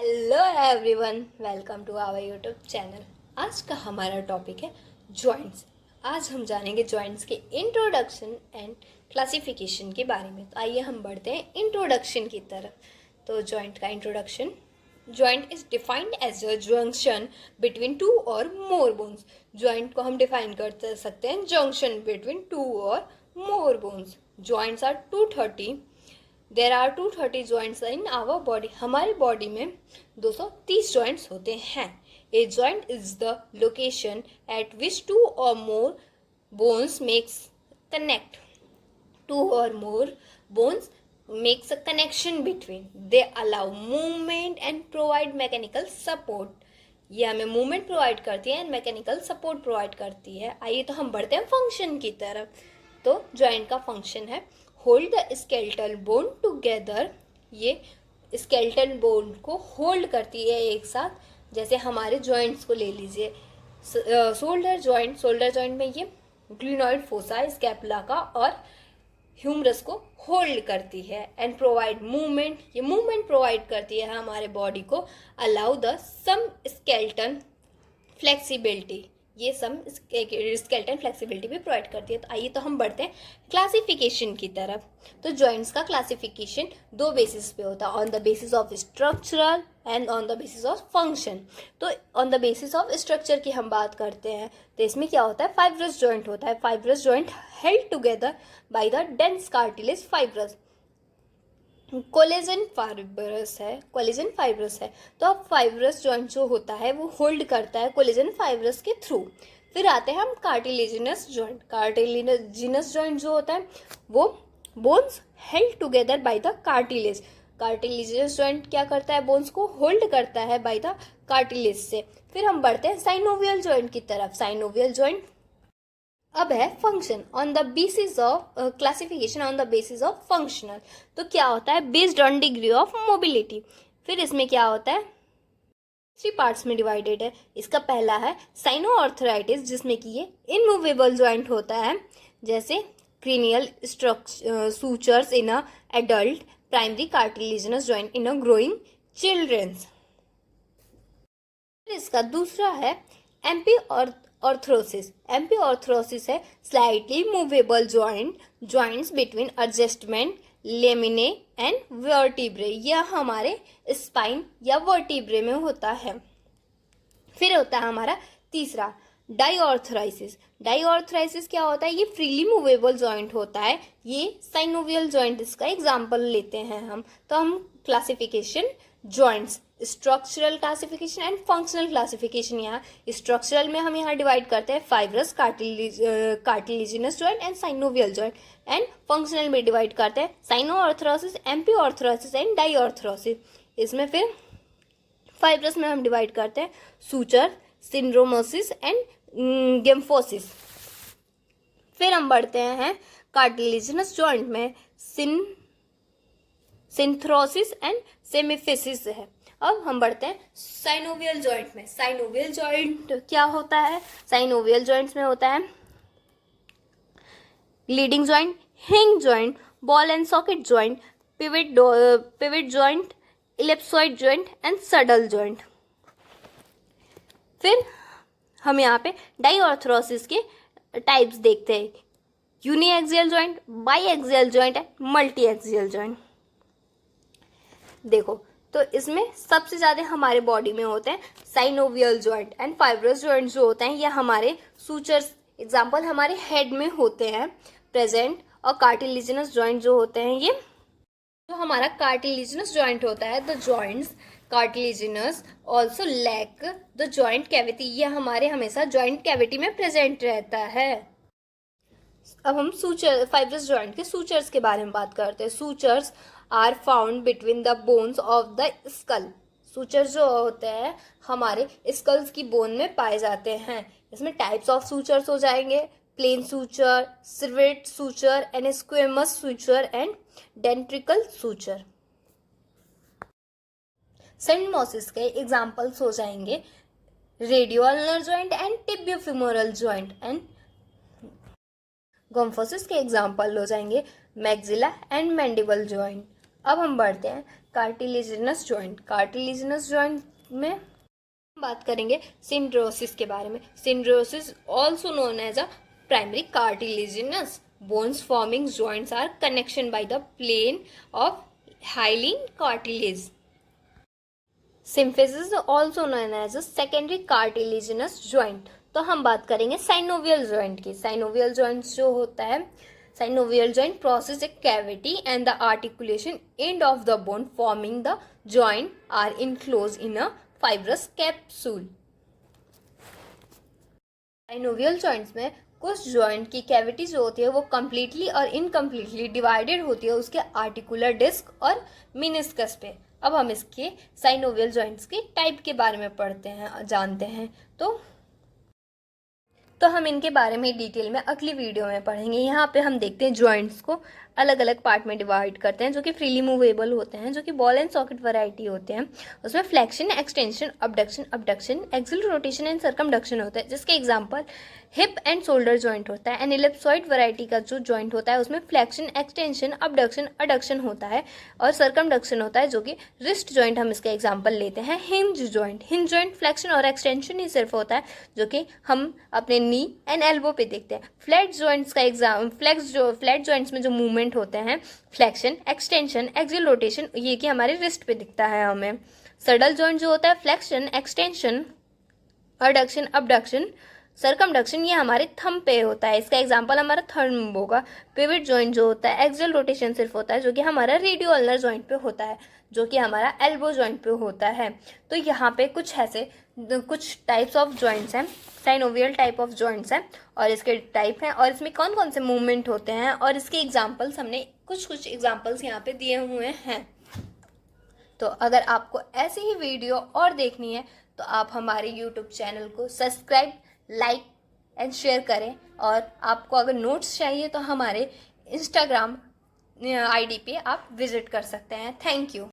Hello everyone, welcome to our YouTube channel. आज का हमारा टॉपिक है जॉइंट्स। आज हम जानेंगे जॉइंट्स के इंट्रोडक्शन एंड क्लासिफिकेशन के बारे में। तो आइए हम बढ़ते हैं इंट्रोडक्शन की तरफ। तो जॉइंट का introduction, joint is defined as a junction between two और मोर बोन्स। जॉइंट को हम डिफाइन कर सकते हैं जंक्शन बिटवीन टू और more bones. Joints are 230। There are 230 joints in our body. हमारी बॉडी में 230 जॉइंट्स होते हैं। A joint is the location at which two और more bones makes connect. Two और more bones makes a connection between. They allow movement and provide mechanical support. ये हमें movement provide करती है एंड मैकेनिकल सपोर्ट प्रोवाइड करती है। आइए तो हम बढ़ते हैं फंक्शन की तरफ। तो जॉइंट का फंक्शन है hold the skeletal bone together. ये स्केलेटल बोन को होल्ड करती है एक साथ। जैसे हमारे जॉइंट्स को ले लीजिए, शोल्डर जॉइंट में ये ग्लिनॉइड फोसा स्कैपुला का और ह्यूमरस को होल्ड करती है एंड प्रोवाइड मूवमेंट। ये मूवमेंट प्रोवाइड करती है हमारे बॉडी को। Allow the some skeleton flexibility. ये सम स्केलेटन फ्लेक्सिबिलिटी भी प्रोवाइड करती है। तो आइए तो हम बढ़ते हैं क्लासिफिकेशन की तरफ। तो जॉइंट्स का क्लासिफिकेशन दो बेसिस पे होता है, on the basis of structural and on the basis of function. तो on the basis of structure की हम बात करते हैं तो इसमें क्या होता है, फाइब्रस जॉइंट होता है। Fibrous joint held together by the dense cartilage fibrous. Collagen fibrous है। तो अब फाइब्रस जॉइंट जो होता है वो होल्ड करता है कोलेजन फाइब्रस के थ्रू। फिर आते हैं हम कार्टिलेजिनस जॉइंट। कार्टिलेजिनस जॉइंट जो होता है वो bones held together by the cartilage. Cartilaginous joint क्या करता है, बोन्स को होल्ड करता है बाय द कार्टिलेज से। फिर हम बढ़ते हैं साइनोवियल जॉइंट की तरफ। साइनोवियल जॉइंट अब है function on the basis of classification on the basis of functional. तो क्या होता है, based on degree of mobility. फिर इसमें क्या होता है, 3 पार्ट्स में डिवाइडेड है। इसका पहला है साइनो आर्थराइटिस, जिसमें कि ये इनमूवेबल जॉइंट होता है, जैसे cranial sutures in a adult, primary cartilaginous joint in a growing childrens. इसका दूसरा है एम्पी ऑर्थरोसिस। एम्पी ऑर्थरोसिस है slightly movable joints between adjustment laminae and vertebrae. यह हमारे स्पाइन या वर्टिब्रे में होता है। फिर होता है हमारा तीसरा डाईऑर्थराइसिस। डाईऑर्थराइसिस क्या होता है, ये फ्रीली मूवेबल जॉइंट होता है। ये साइनोवियल जॉइंट इसका एग्जाम्पल लेते हैं हम। तो हम classification joints, structural classification and functional classification, यहाँ स्ट्रक्चरल में हम यहाँ डिवाइड करते हैं fibrous, cartilaginous joint and synovial joint. And functional में डिवाइड करते हैं साइनो आर्थरोसिस, एम्पी आर्थरोसिस एंड डाईऑर्थरोसिस। इसमें फिर फाइब्रस में हम डिवाइड करते हैं सूचर, सिंड्रोमोसिस एंड गेम्फोसिस। फिर हम बढ़ते हैं कार्टिलेजिनस जॉइंट में सिंथ्रोसिस एंड सेमिफिसिस है। अब हम बढ़ते हैं साइनोवियल जॉइंट में। साइनोवियल जॉइंट क्या होता है, साइनोवियल जॉइंट्स में होता है gliding joint, hinge joint, ball and socket joint, pivot joint, ellipsoid joint and saddle joint. फिर हम यहाँ पे डाईऑर्थरोसिस के टाइप्स देखते हैं, uniaxial joint, biaxial joint and multiaxial joint. देखो तो इसमें सबसे ज़्यादा हमारे बॉडी में होते हैं synovial joint and fibrous joint जो होते हैं ये हमारे सूचर्स, एग्जाम्पल हमारे हेड में होते हैं प्रेजेंट। और कार्टिलेजिनस जॉइंट जो होते हैं, ये जो हमारा कार्टिलेजिनस जॉइंट होता है, the joints cartilaginous also lack the joint cavity. ये हमारे हमेशा जॉइंट कैविटी में प्रेजेंट रहता है। अब हम सूचर, फाइब्रस जॉइंट के सूचर्स के बारे में बात करते हैं। Sutures are found between the bones of the skull. Suture जो होते हैं हमारे स्कल्स की बोन में पाए जाते हैं। इसमें टाइप्स ऑफ सूचर्स हो जाएंगे, plane suture, serrate suture and squamous suture and denticulate suture. Syndesmosis के एग्जाम्पल्स हो जाएंगे radio ulnar joint and tibiofemoral joint. And gomphosis के एग्जाम्पल हो जाएंगे मैक्सिला एंड मैंडिबल जॉइंट। अब हम बढ़ते हैं कार्टिलेजिनस जॉइंट। कार्टिलेजिनस जॉइंट में बात करेंगे सिंड्रोसिस के बारे में। Synchondrosis also known as a primary cartilaginous bones forming joints are connection by the plane of hyaline cartilage. Symphysis also known as a secondary cartilaginous joint. तो हम बात करेंगे साइनोवियल जॉइंट की। साइनोवियल जॉइंट जो होता है, synovial joint process a cavity and the articulation end of the bone forming the joint are enclosed in a fibrous capsule. synovial joints में कुछ जॉइंट की कैविटी जो होती है वो कम्प्लीटली और इनकम्प्लीटली डिवाइडेड होती है उसके आर्टिकुलर डिस्क और मिनिस्कस पे। अब हम इसके साइनोवियल जॉइंट्स के टाइप के बारे में पढ़ते हैं, जानते हैं। तो हम इनके बारे में डिटेल में अगली वीडियो में पढ़ेंगे। यहाँ पे हम देखते हैं जॉइंट्स को अलग अलग पार्ट में डिवाइड करते हैं जो कि फ्रीली मूवेबल होते हैं, जो कि बॉल एंड सॉकेट वैरायटी होते हैं। उसमें flexion, extension, abduction, axial rotation and circumduction होता है, जिसके example hip and shoulder joint होता है। एंड एलिप्सॉइड वैरायटी का जो जॉइंट होता है उसमें फ्लेक्शन, एक्सटेंशन, अबडक्शन, अडक्शन होता है और सर्कमडक्शन होता है, जो कि रिस्ट जॉइंट हम इसका एग्जाम्पल लेते हैं। हिंज जॉइंट फ्लेक्शन और एक्सटेंशन ही सिर्फ होता है, जो कि हम अपने नी एंड एल्बो पे देखते हैं। फ्लैट जॉइंट्स का फ्लैट जॉइंट्स में जो मूवमेंट होते हैं, फ्लेक्शन, एक्सटेंशन, एक्सियल रोटेशन, ये कि हमारे रिस्ट पे दिखता है हमें। सडल जॉइंट जो होता है, flexion, extension, adduction, abduction, circumduction, ये हमारे थंब पे होता है। इसका एग्जांपल हमारा थंब होगा। पिवट जॉइंट जो होता है, एक्सियल रोटेशन सिर्फ होता है, जो कि हमारा रेडियो अल्नर जॉइंट पे होता है, जो कि हमारा एल्बो जॉइंट पे होता है। तो यहाँ पे कुछ टाइप्स ऑफ जॉइंट्स हैं, साइनोवियल टाइप ऑफ जॉइंट्स हैं और इसके टाइप हैं और इसमें कौन कौन से मूवमेंट होते हैं और इसके एग्जाम्पल्स हमने कुछ एग्जाम्पल्स यहाँ पे दिए हुए हैं। तो अगर आपको ऐसी ही वीडियो और देखनी है तो आप हमारे यूट्यूब चैनल को सब्सक्राइब, लाइक एंड शेयर करें। और आपको अगर नोट्स चाहिए तो हमारे इंस्टाग्राम आईडी पे आप विजिट कर सकते हैं। Thank you.